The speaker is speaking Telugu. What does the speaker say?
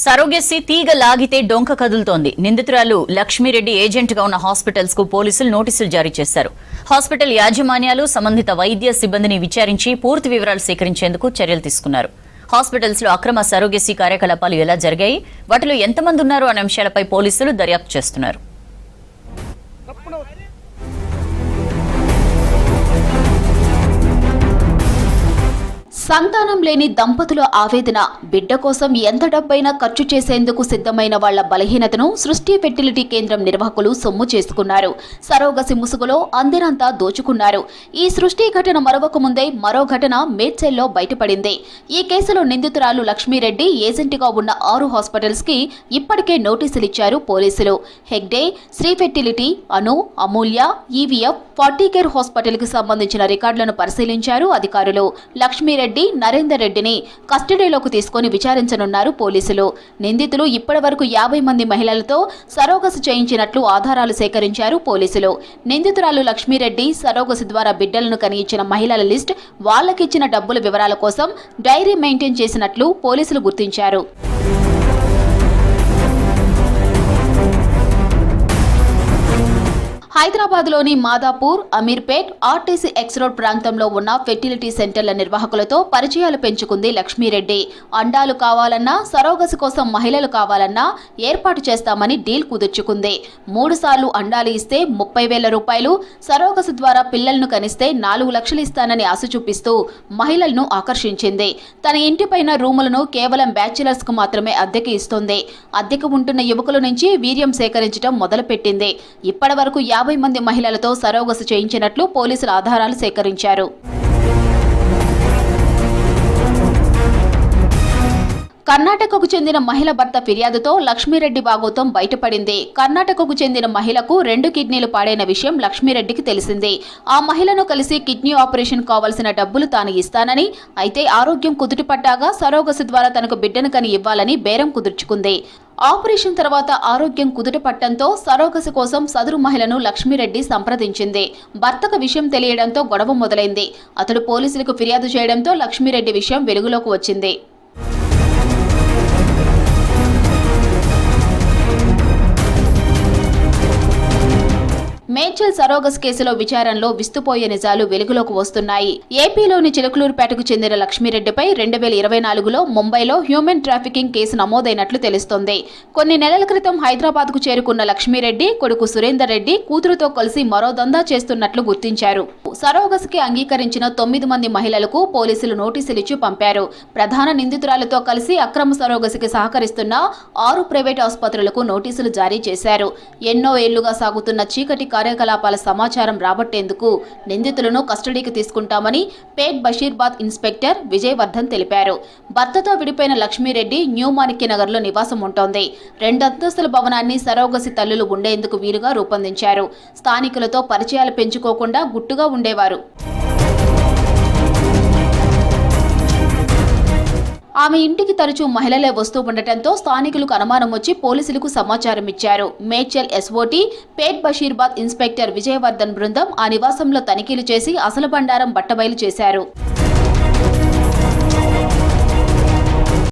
సరోగెసి తీగ లాగితే డొంక కదులుతోంది. నిందితురాలు లక్ష్మీరెడ్డి ఏజెంట్ గా ఉన్న హాస్పిటల్స్ కు పోలీసులు నోటీసులు జారీ చేశారు. హాస్పిటల్ యాజమాన్యాలు సంబంధిత వైద్య సిబ్బందిని విచారించి పూర్తి వివరాలు సేకరించేందుకు చర్యలు తీసుకున్నారు. హాస్పిటల్స్ లో అక్రమ సరోగెసి కార్యకలాపాలు ఎలా జరిగాయి, వాటిలో ఎంతమంది ఉన్నారు అనే అంశాలపై పోలీసులు దర్యాప్తు చేస్తున్నారు. సంతానం లేని దంపతుల ఆవేదన, బిడ్డ కోసం ఎంత డబ్బైనా ఖర్చు చేసేందుకు సిద్ధమైన వాళ్ల బలహీనతను సృష్టి ఫెర్టిలిటీ కేంద్రం నిర్వాహకులు సొమ్ము చేసుకున్నారు. సరోగసి ముసుగులో అందినంతా దోచుకున్నారు. ఈ సృష్టి ఘటన మరొక ముందే మరో ఘటన మేడ్చల్లో బయటపడింది. ఈ కేసులో నిందితురాలు లక్ష్మీరెడ్డి ఏజెంట్గా ఉన్న 6 హాస్పిటల్స్ కి ఇప్పటికే నోటీసులిచ్చారు పోలీసులు. హెగ్డే, శ్రీ ఫెర్టిలిటీ, అను, అమూల్య, ఈవీఎఫ్, 40 కేర్ హాస్పిటల్ కి సంబంధించిన రికార్డులను పరిశీలించారు అధికారులు. లక్ష్మీరెడ్డి, నరేందర్ రెడ్డిని కస్టడీలోకి తీసుకుని విచారించనున్నారు పోలీసులు. నిందితులు ఇప్పటివరకు 50 మంది మహిళలతో సరోగసి చేయించినట్లు ఆధారాలు సేకరించారు పోలీసులు. నిందితురాలు లక్ష్మీరెడ్డి సరోగసి ద్వారా బిడ్డలను కనియించిన మహిళల లిస్ట్, వాళ్లకిచ్చిన డబ్బుల వివరాల కోసం డైరీ మెయింటైన్ చేసినట్లు పోలీసులు గుర్తించారు. హైదరాబాద్లోని Madhapur, Ameerpet, RTC X road ప్రాంతంలో ఉన్న ఫెర్టిలిటీ సెంటర్ల నిర్వాహకులతో పరిచయాలు పెంచుకుంది లక్ష్మీరెడ్డి. అండాలు కావాలన్నా, సరోగసి కోసం మహిళలు కావాలన్నా ఏర్పాటు చేస్తామని డీల్ కుదుర్చుకుంది. 3 సార్లు అండాలు ఇస్తే 30,000 రూపాయలు, సరోగసి ద్వారా పిల్లలను కనిస్తే 4 లక్షలు ఇస్తానని ఆశ చూపిస్తూ మహిళలను ఆకర్షించింది. తన ఇంటిపైన రూములను కేవలం బ్యాచిలర్స్ కు మాత్రమే అద్దెకి ఇస్తుంది. అద్దెకు ఉంటున్న యువకుల నుంచి వీర్యం సేకరించడం మొదలుపెట్టింది. ఇప్పటి వరకు 50 మంది మహిళలతో సరోగసి చేయించినట్లు పోలీసులు ఆధారాలు సేకరించారు. కర్ణాటకకు చెందిన మహిళ భర్త ఫిర్యాదుతో లక్ష్మీరెడ్డి భాగోతం బయటపడింది. కర్ణాటకకు చెందిన మహిళకు 2 కిడ్నీలు పాడైన విషయం లక్ష్మీరెడ్డికి తెలిసింది. ఆ మహిళను కలిసి కిడ్నీ ఆపరేషన్ కావాల్సిన డబ్బులు తాను ఇస్తానని, అయితే ఆరోగ్యం కుదుటపడ్డాగా సరోగసి ద్వారా తనకు బిడ్డను కని ఇవ్వాలని బేరం కుదుర్చుకుంది. ఆపరేషన్ తర్వాత ఆరోగ్యం కుదుటపట్టడంతో సరోగసి కోసం సదరు మహిళను లక్ష్మీరెడ్డి సంప్రదించింది. భర్తకు విషయం తెలియడంతో గొడవ మొదలైంది. అతడు పోలీసులకు ఫిర్యాదు చేయడంతో లక్ష్మీరెడ్డి విషయం వెలుగులోకి వచ్చింది. మేడ్చల్ సరోగసి కేసులో విచారణలో విస్తుపోయే నిజాలు వెలుగులోకి వస్తున్నాయి. ఏపీలోని చిలకలూరుపేటకు చెందిన లక్ష్మీరెడ్డిపై 2024లో ముంబైలో హ్యూమన్ ట్రాఫికింగ్ కేసు నమోదైనట్లు తెలుస్తోంది. కొన్ని నెలల క్రితం హైదరాబాద్ కు చేరుకున్న లక్ష్మీరెడ్డి కొడుకు సురేందర్ రెడ్డి కూతురుతో కలిసి మరో దందా చేస్తున్నట్లు గుర్తించారు. సరోగసికి అంగీకరించిన 9 మంది మహిళలకు పోలీసులు నోటీసులిచ్చి పంపారు. ప్రధాన నిందితురాలతో కలిసి అక్రమ సరోగసికి సహకరిస్తున్న 6 ప్రైవేట్ ఆసుపత్రులకు నోటీసులు జారీ చేశారు. ఎన్నో ఏళ్లుగా సాగుతున్న చీకటి కార్యకలాపాల సమాచారం రాబట్టేందుకు నిందితులను కస్టడీకి తీసుకుంటామని పేట్ బషీర్బాద్ ఇన్స్పెక్టర్ విజయవర్ధన్ తెలిపారు. భర్తతో విడిపోయిన లక్ష్మీరెడ్డి న్యూ మాణిక్యనగర్ లో నివాసం ఉంటోంది. 2 అంతస్తుల భవనాన్ని సరోగసి తల్లులు ఉండేందుకు వీలుగా రూపొందించారు. స్థానికులతో పరిచయాలు పెంచుకోకుండా గుట్టుగా ఉండేవారు. ఆమె ఇంటికి తరచూ మహిళలే వస్తూ ఉండటంతో స్థానికులకు అనుమానం వచ్చి పోలీసులకు సమాచారం ఇచ్చారు. మేడ్చల్ ఎస్ఓటీ పేట్ బషీర్బాద్ ఇన్స్పెక్టర్ విజయవర్ధన్ బృందం ఆ నివాసంలో తనిఖీలు చేసి అసలు బండారం బట్టబయలు చేశారు.